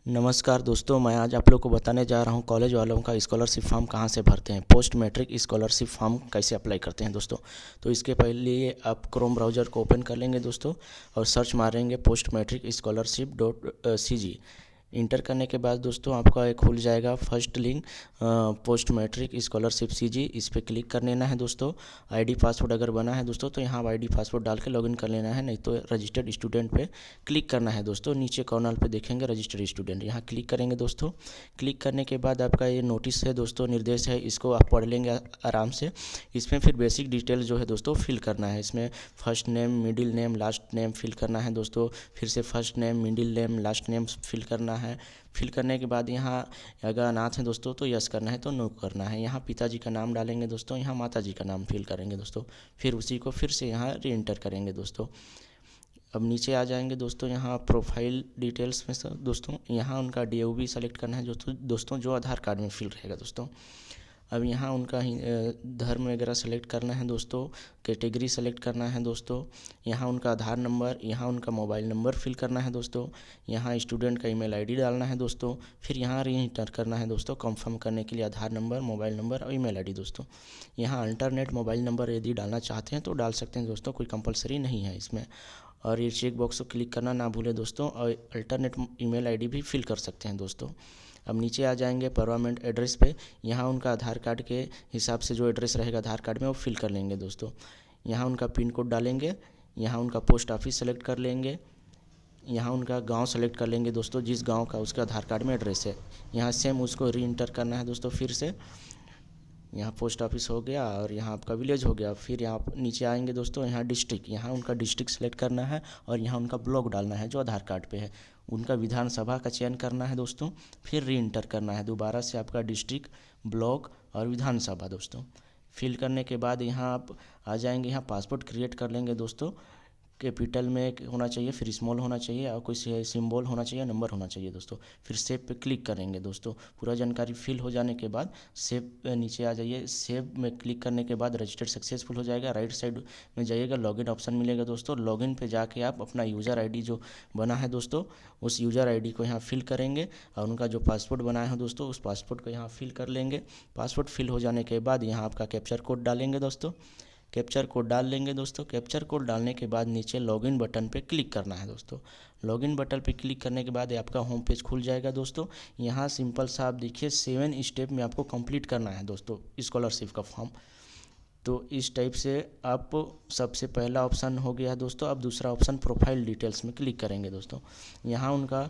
नमस्कार दोस्तों, मैं आज आप लोग को बताने जा रहा हूं कॉलेज वालों का स्कॉलरशिप फॉर्म कहां से भरते हैं। पोस्ट मैट्रिक स्कॉलरशिप फॉर्म कैसे अप्लाई करते हैं दोस्तों। तो इसके पहले आप क्रोम ब्राउज़र को ओपन कर लेंगे दोस्तों और सर्च मारेंगे post matric scholarship .cg। Enter करने के बाद दोस्तों आपका एक खुल जाएगा first link post matric scholarship CG. इस पर क्लिक कर लेना है दोस्तों। आईडी पासवर्ड अगर बना है दोस्तों तो यहाँ आईडी पासवर्ड डाल के लॉगिन कर लेना है, नहीं तो रजिस्टर्ड स्टूडेंट पे क्लिक करना है दोस्तों। नीचे कॉर्नर पे देखेंगे रजिस्टर्ड स्टूडेंट, यहाँ क्लिक करेंगे दोस्तों। क्लिक करने के बाद आपका ये नोटिस है दोस्तों, निर्देश है, इसको आप पढ़ लेंगे आराम से। इसमें फिर बेसिक डिटेल जो है दोस्तों फिल करना है। इसमें first name, middle name, last name fill करना है दोस्तों। फिर से first name, middle name, last name fill करना है। फिल करने के बाद यहाँ अगर अनाथ हैं दोस्तों तो यस करना है, तो नो करना है। यहाँ पिताजी का नाम डालेंगे दोस्तों, यहाँ माताजी का नाम फिल करेंगे दोस्तों। फिर उसी को फिर से यहाँ री एंटर करेंगे दोस्तों। अब नीचे आ जाएंगे दोस्तों, यहाँ प्रोफाइल डिटेल्स में सर दोस्तों यहाँ उनका DOB सेलेक्ट करना है दोस्तों, जो आधार कार्ड में फिल रहेगा दोस्तों। अब यहाँ उनका धर्म वगैरह सेलेक्ट करना है दोस्तों। कैटेगरी सेलेक्ट करना है दोस्तों। यहाँ उनका आधार नंबर, यहाँ उनका मोबाइल नंबर फिल करना है दोस्तों। यहाँ स्टूडेंट का ईमेल आईडी डालना है दोस्तों। फिर यहाँ री एंटर करना है दोस्तों कंफर्म करने के लिए आधार नंबर, मोबाइल नंबर और ईमेल आईडी दोस्तों। यहाँ अल्टरनेट मोबाइल नंबर यदि डालना चाहते हैं तो डाल सकते हैं दोस्तों, कोई कंपलसरी नहीं है इसमें। और ये चेक बॉक्स को क्लिक करना ना भूलें दोस्तों, और अल्टरनेट ईमेल आईडी भी फिल कर सकते हैं दोस्तों। अब नीचे आ जाएंगे परमानेंट एड्रेस पे, यहाँ उनका आधार कार्ड के हिसाब से जो एड्रेस रहेगा आधार कार्ड में वो फिल कर लेंगे दोस्तों। यहाँ उनका पिन कोड डालेंगे, यहाँ उनका पोस्ट ऑफिस सेलेक्ट कर लेंगे, यहाँ उनका गांव सेलेक्ट कर लेंगे दोस्तों, जिस गांव का उसका आधार कार्ड में एड्रेस है। यहाँ सेम उसको री इंटर करना है दोस्तों। फिर से यहाँ पोस्ट ऑफिस हो गया और यहाँ आपका विलेज हो गया। फिर यहाँ नीचे आएंगे दोस्तों, यहाँ डिस्ट्रिक्ट, यहाँ उनका डिस्ट्रिक्ट सेलेक्ट करना है और यहाँ उनका ब्लॉक डालना है जो आधार कार्ड पे है। उनका विधानसभा का चयन करना है दोस्तों। फिर री इंटर करना है दोबारा से आपका डिस्ट्रिक्ट, ब्लॉक और विधानसभा दोस्तों। फिल करने के बाद यहाँ आप आ जाएंगे, यहाँ पासपोर्ट क्रिएट कर लेंगे दोस्तों। कैपिटल में होना चाहिए, फिर स्मॉल होना चाहिए और कोई सिंबल होना चाहिए, नंबर होना चाहिए दोस्तों। फिर सेव पे क्लिक करेंगे दोस्तों। पूरा जानकारी फिल हो जाने के बाद सेव नीचे आ जाइए। सेव में क्लिक करने के बाद रजिस्टर्ड सक्सेसफुल हो जाएगा। राइट साइड में जाइएगा, लॉगिन ऑप्शन मिलेगा दोस्तों। लॉगिन पे जाके आप अपना यूज़र आईडी जो बना है दोस्तों, उस यूज़र आईडी को यहाँ फिल करेंगे और उनका जो पासपोर्ट बनाया है दोस्तों उस पासपोर्ट को यहाँ फिल कर लेंगे। पासपोर्ट फिल हो जाने के बाद यहाँ आपका कैप्चर कोड डालेंगे दोस्तों। कैप्चर कोड डाल लेंगे दोस्तों। कैप्चर कोड डालने के बाद नीचे लॉगिन बटन पे क्लिक करना है दोस्तों। लॉगिन बटन पे क्लिक करने के बाद आपका होम पेज खुल जाएगा दोस्तों। यहाँ सिंपल सा आप देखिए 7 स्टेप में आपको कंप्लीट करना है दोस्तों स्कॉलरशिप का फॉर्म। तो इस टाइप से आप सबसे पहला ऑप्शन हो गया दोस्तों। अब दूसरा ऑप्शन प्रोफाइल डिटेल्स में क्लिक करेंगे दोस्तों। यहाँ उनका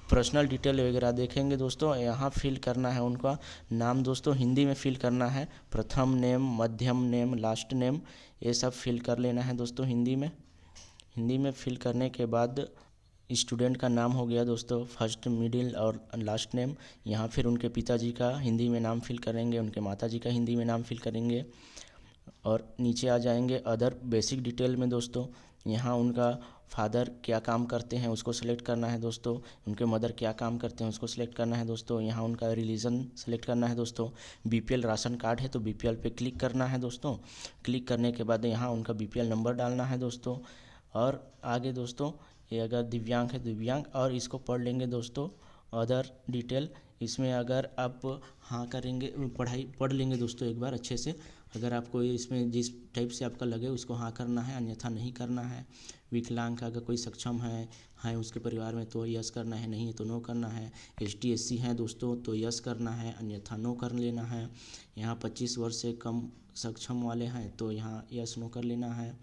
पर्सनल डिटेल वगैरह देखेंगे दोस्तों। यहाँ फिल करना है उनका नाम दोस्तों, हिंदी में फिल करना है। प्रथम नेम, मध्यम नेम, लास्ट नेम, ये सब फिल कर लेना है दोस्तों हिंदी में। हिंदी में फिल करने के बाद स्टूडेंट का नाम हो गया दोस्तों, फर्स्ट, मिडिल और लास्ट नेम। यहाँ फिर उनके पिताजी का हिंदी में नाम फिल करेंगे, उनके माताजी का हिंदी में नाम फिल करेंगे। और नीचे आ जाएंगे अदर बेसिक डिटेल में दोस्तों। यहाँ उनका फादर क्या काम करते हैं उसको सिलेक्ट करना है दोस्तों। उनके मदर क्या काम करते हैं उसको सिलेक्ट करना है दोस्तों। यहाँ उनका रिलीजन सेलेक्ट करना है दोस्तों। BPL राशन कार्ड है तो BPL पे क्लिक करना है दोस्तों। क्लिक करने के बाद यहाँ उनका BPL नंबर डालना है दोस्तों। और आगे दोस्तों ये अगर दिव्यांग है दिव्यांग, और इसको पढ़ लेंगे दोस्तों अदर डिटेल। इसमें अगर आप हाँ करेंगे, पढ़ाई पढ़ लेंगे दोस्तों एक बार अच्छे से। अगर आपको इसमें जिस टाइप से आपका लगे उसको हाँ करना है, अन्यथा नहीं करना है। विकलांग का अगर कोई सक्षम है उसके परिवार में तो यस करना है, नहीं है तो नो करना है। ST SC हैं दोस्तों तो यस करना है, अन्यथा नो कर लेना है। यहाँ 25 वर्ष से कम सक्षम वाले हैं तो यहाँ यस नो कर लेना है।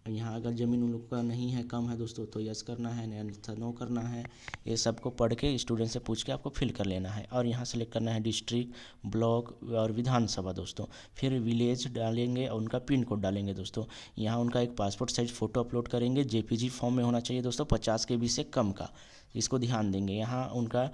यहाँ अगर ज़मीन उन लोग का नहीं है, कम है दोस्तों तो यस करना है, नहीं अन्यथा नो करना है। ये सबको पढ़ के स्टूडेंट से पूछ के आपको फिल कर लेना है। और यहाँ सेलेक्ट करना है डिस्ट्रिक्ट, ब्लॉक और विधानसभा दोस्तों। फिर विलेज डालेंगे और उनका पिन कोड डालेंगे दोस्तों। यहाँ उनका एक पासपोर्ट साइज फ़ोटो अपलोड करेंगे, JPG फॉर्म में होना चाहिए दोस्तों, 50 KB से कम का, इसको ध्यान देंगे। यहाँ उनका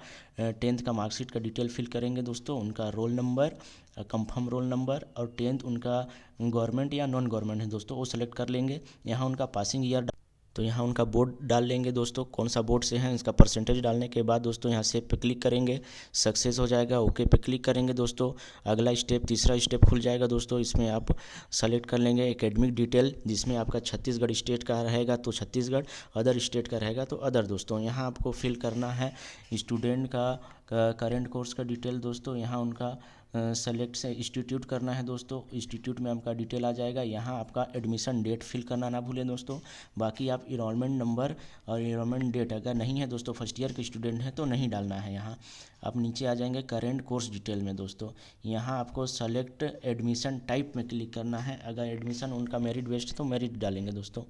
10th का मार्कशीट का डिटेल फिल करेंगे दोस्तों। उनका roll number, confirm roll number और 10th उनका गवर्नमेंट या नॉन गवर्नमेंट है दोस्तों वो सेलेक्ट कर लेंगे। यहाँ उनका पासिंग ईयर तो यहाँ उनका बोर्ड डाल लेंगे दोस्तों, कौन सा बोर्ड से हैं इसका परसेंटेज डालने के बाद दोस्तों यहाँ सेव पे क्लिक करेंगे, सक्सेस हो जाएगा। ओके पे क्लिक करेंगे दोस्तों। अगला स्टेप, तीसरा स्टेप खुल जाएगा दोस्तों। इसमें आप सेलेक्ट कर लेंगे एकेडमिक डिटेल, जिसमें आपका छत्तीसगढ़ स्टेट का रहेगा तो छत्तीसगढ़, अदर स्टेट का रहेगा तो अदर दोस्तों। यहाँ आपको फिल करना है स्टूडेंट का करेंट कोर्स का डिटेल दोस्तों। यहाँ उनका सेलेक्ट से इंस्टीट्यूट करना है दोस्तों, इंस्टीट्यूट में आपका डिटेल आ जाएगा। यहाँ आपका एडमिशन डेट फिल करना ना भूलें दोस्तों। बाकी आप इनरोलमेंट नंबर और इनरोलमेंट डेट अगर नहीं है दोस्तों, फर्स्ट ईयर के स्टूडेंट हैं तो नहीं डालना है। यहाँ आप नीचे आ जाएंगे करेंट कोर्स डिटेल में दोस्तों। यहाँ आपको सेलेक्ट एडमिशन टाइप में क्लिक करना है। अगर एडमिशन उनका मेरिट बेस्ड तो मेरिट डालेंगे दोस्तों।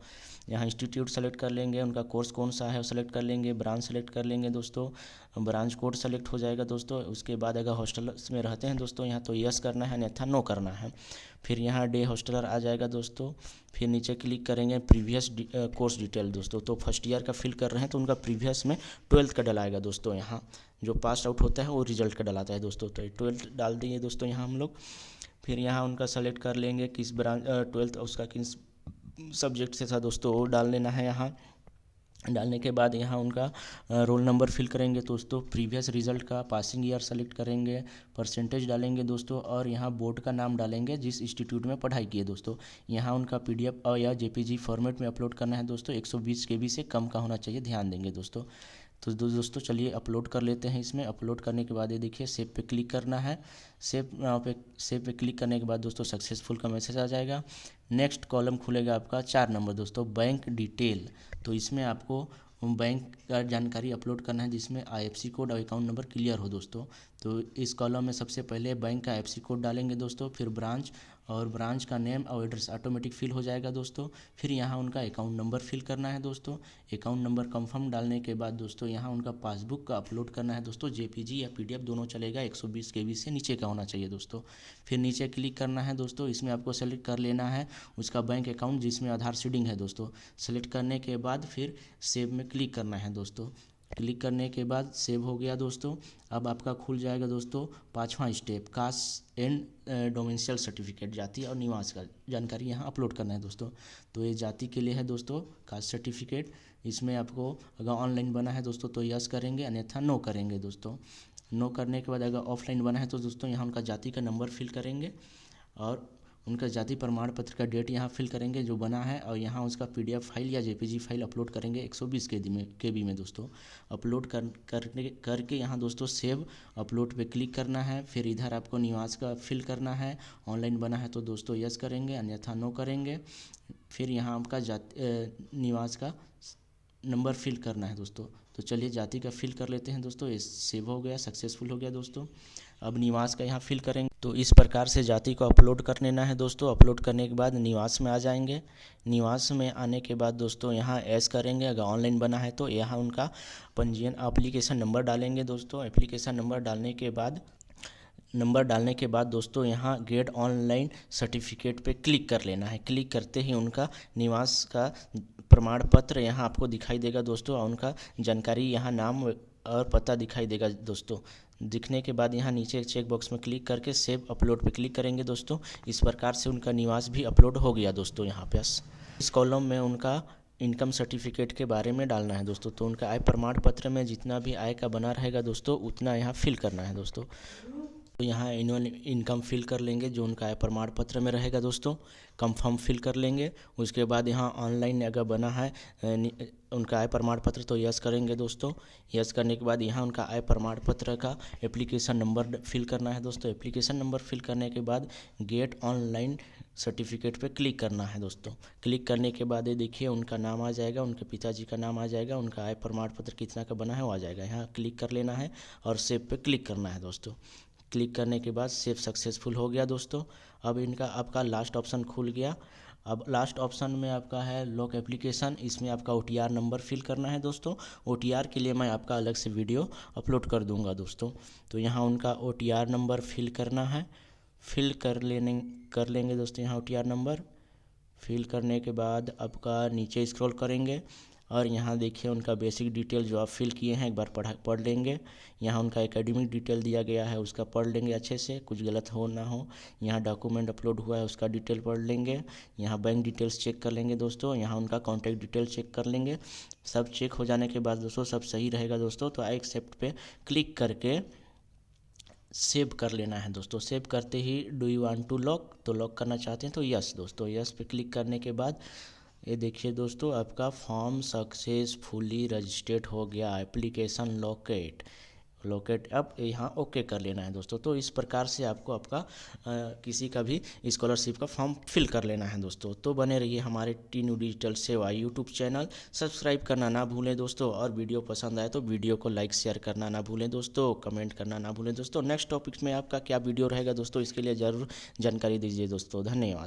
यहाँ इंस्टीट्यूट सेलेक्ट कर लेंगे, उनका कोर्स कौन सा है वो सेलेक्ट कर लेंगे, ब्रांच सेलेक्ट कर लेंगे दोस्तों, ब्रांच कोड सेलेक्ट हो जाएगा दोस्तों। उसके बाद अगर हॉस्टल्स में रहते हैं दोस्तों यहाँ तो यस करना है, अन्यथा नो करना है। फिर यहाँ डे हॉस्टलर आ जाएगा दोस्तों। फिर नीचे क्लिक करेंगे प्रीवियस कोर्स डिटेल दोस्तों। तो फर्स्ट ईयर का फिल कर रहे हैं तो उनका प्रीवियस में 12th का डलाएगा दोस्तों। यहाँ जो पास आउट होता है वो रिजल्ट का डलाता है दोस्तों, तो 12th डाल दिए दोस्तों यहाँ हम लोग। फिर यहाँ उनका सेलेक्ट कर लेंगे किस ब्रांच 12th उसका किस सब्जेक्ट से था दोस्तों, वो डाल लेना है। यहाँ डालने के बाद यहाँ उनका रोल नंबर फिल करेंगे दोस्तों, प्रीवियस रिजल्ट का पासिंग ईयर सेलेक्ट करेंगे, परसेंटेज डालेंगे दोस्तों, और यहाँ बोर्ड का नाम डालेंगे जिस इंस्टीट्यूट में पढ़ाई की है दोस्तों। यहाँ उनका पीडीएफ और या जेपीजी फॉर्मेट में अपलोड करना है दोस्तों। 120 KB से कम का होना चाहिए, ध्यान देंगे दोस्तों। तो दोस्तों चलिए अपलोड कर लेते हैं। इसमें अपलोड करने के बाद ये देखिए सेव पे क्लिक करना है। सेव पे क्लिक करने के बाद दोस्तों सक्सेसफुल का मैसेज आ जाएगा। नेक्स्ट कॉलम खुलेगा आपका 4 नंबर दोस्तों, बैंक डिटेल। तो इसमें आपको बैंक का जानकारी अपलोड करना है जिसमें IFSC कोड और अकाउंट नंबर क्लियर हो दोस्तों। तो इस कॉलम में सबसे पहले बैंक का IFSC कोड डालेंगे दोस्तों, फिर ब्रांच और ब्रांच का नेम और एड्रेस ऑटोमेटिक फिल हो जाएगा दोस्तों। फिर यहाँ उनका अकाउंट नंबर फिल करना है दोस्तों। अकाउंट नंबर कंफर्म डालने के बाद दोस्तों यहाँ उनका पासबुक का अपलोड करना है दोस्तों, जेपीजी या पीडीएफ दोनों चलेगा, 120 KB से नीचे का होना चाहिए दोस्तों। फिर नीचे क्लिक करना है दोस्तों। इसमें आपको सेलेक्ट कर लेना है उसका बैंक अकाउंट जिसमें आधार सीडिंग है दोस्तों। सेलेक्ट करने के बाद फिर सेव में क्लिक करना है दोस्तों। क्लिक करने के बाद सेव हो गया दोस्तों। अब आपका खुल जाएगा दोस्तों 5वां स्टेप, कास्ट एंड डोमेंशियल सर्टिफिकेट, जाति और निवास का जानकारी यहाँ अपलोड करना है दोस्तों। तो ये जाति के लिए है दोस्तों कास्ट सर्टिफिकेट। इसमें आपको अगर ऑनलाइन बना है दोस्तों तो यस करेंगे, अन्यथा नो करेंगे दोस्तों। नो करने के बाद अगर ऑफलाइन बना है तो दोस्तों यहाँ उनका जाति का नंबर फिल करेंगे और उनका जाति प्रमाण पत्र का डेट यहाँ फिल करेंगे जो बना है, और यहाँ उसका PDF फाइल या JPG फाइल अपलोड करेंगे 120 KB में दोस्तों। अपलोड करके यहाँ दोस्तों सेव अपलोड पे क्लिक करना है। फिर इधर आपको निवास का फिल करना है, ऑनलाइन बना है तो दोस्तों यस करेंगे, अन्यथा नो करेंगे। फिर यहाँ आपका निवास का नंबर फिल करना है दोस्तों। तो चलिए जाति का फिल कर लेते हैं दोस्तों। ये सेव हो गया, सक्सेसफुल हो गया दोस्तों। अब निवास का यहाँ फिल करेंगे। तो इस प्रकार से जाति को अपलोड कर लेना है दोस्तों। अपलोड करने के बाद निवास में आ जाएंगे। निवास में आने के बाद दोस्तों यहाँ एस करेंगे, अगर ऑनलाइन बना है तो यहाँ उनका पंजीयन एप्लीकेशन नंबर डालेंगे दोस्तों। एप्लीकेशन नंबर डालने के बाद दोस्तों यहाँ गेट ऑनलाइन सर्टिफिकेट पे क्लिक कर लेना है। क्लिक करते ही उनका निवास का प्रमाण पत्र यहाँ आपको दिखाई देगा दोस्तों, और उनका जानकारी यहाँ नाम और पता दिखाई देगा दोस्तों। दिखने के बाद यहाँ नीचे चेक बॉक्स में क्लिक करके सेव अपलोड पे क्लिक करेंगे दोस्तों। इस प्रकार से उनका निवास भी अपलोड हो गया दोस्तों। यहाँ पे इस कॉलम में उनका इनकम सर्टिफिकेट के बारे में डालना है दोस्तों। तो उनका आय प्रमाण पत्र में जितना भी आय का बना रहेगा दोस्तों उतना यहाँ फिल करना है दोस्तों। तो यहाँ एनुअल इनकम फिल कर लेंगे जो उनका आय प्रमाण पत्र में रहेगा दोस्तों। कंफर्म फिल कर लेंगे। उसके बाद यहाँ ऑनलाइन अगर बना है उनका आय प्रमाण पत्र तो यस करेंगे दोस्तों। यस करने के बाद यहाँ उनका आय प्रमाण पत्र का एप्लीकेशन नंबर फिल करना है दोस्तों। एप्लीकेशन नंबर फिल करने के बाद गेट ऑनलाइन सर्टिफिकेट पे क्लिक करना है दोस्तों। क्लिक करने के बाद ये देखिए उनका नाम आ जाएगा, उनके पिताजी का नाम आ जाएगा, उनका आय प्रमाण पत्र कितना का बना है वो आ जाएगा। यहाँ क्लिक कर लेना है और सेव पे क्लिक करना है दोस्तों। क्लिक करने के बाद सेव सक्सेसफुल हो गया दोस्तों। अब इनका आपका लास्ट ऑप्शन खुल गया। अब लास्ट ऑप्शन में आपका है लॉक एप्लीकेशन। इसमें आपका OTR नंबर फिल करना है दोस्तों। OTR के लिए मैं आपका अलग से वीडियो अपलोड कर दूंगा दोस्तों। तो यहाँ उनका OTR नंबर फिल करना है। फिल कर लेंगे दोस्तों। यहाँ OTR नंबर फिल करने के बाद आपका नीचे स्क्रॉल करेंगे। और यहाँ देखिए उनका बेसिक डिटेल जो आप फिल किए हैं एक बार पढ़ लेंगे। यहाँ उनका एकेडमिक डिटेल दिया गया है, उसका पढ़ लेंगे अच्छे से, कुछ गलत हो ना हो। यहाँ डॉक्यूमेंट अपलोड हुआ है उसका डिटेल पढ़ लेंगे। यहाँ बैंक डिटेल्स चेक कर लेंगे दोस्तों। यहाँ उनका कॉन्टैक्ट डिटेल चेक कर लेंगे। सब चेक हो जाने के बाद दोस्तों सब सही रहेगा दोस्तों, तो आई एक्सेप्ट पे क्लिक करके सेव कर लेना है दोस्तों। सेव करते ही do you want to lock, तो लॉक करना चाहते हैं तो यस दोस्तों, यस पे क्लिक करने के बाद ये देखिए दोस्तों आपका फॉर्म सक्सेसफुली रजिस्टर्ड हो गया। एप्लीकेशन लोकेट अब यहाँ ओके कर लेना है दोस्तों। तो इस प्रकार से आपको आपका किसी का भी स्कॉलरशिप का फॉर्म फिल कर लेना है दोस्तों। तो बने रहिए हमारे टी-न्यू डिजिटल सेवा यूट्यूब चैनल, सब्सक्राइब करना ना भूलें दोस्तों। और वीडियो पसंद आए तो वीडियो को लाइक शेयर करना ना भूलें दोस्तों, कमेंट करना ना भूलें दोस्तों। नेक्स्ट टॉपिक्स में आपका क्या वीडियो रहेगा दोस्तों, इसके लिए ज़रूर जानकारी दीजिए दोस्तों। धन्यवाद।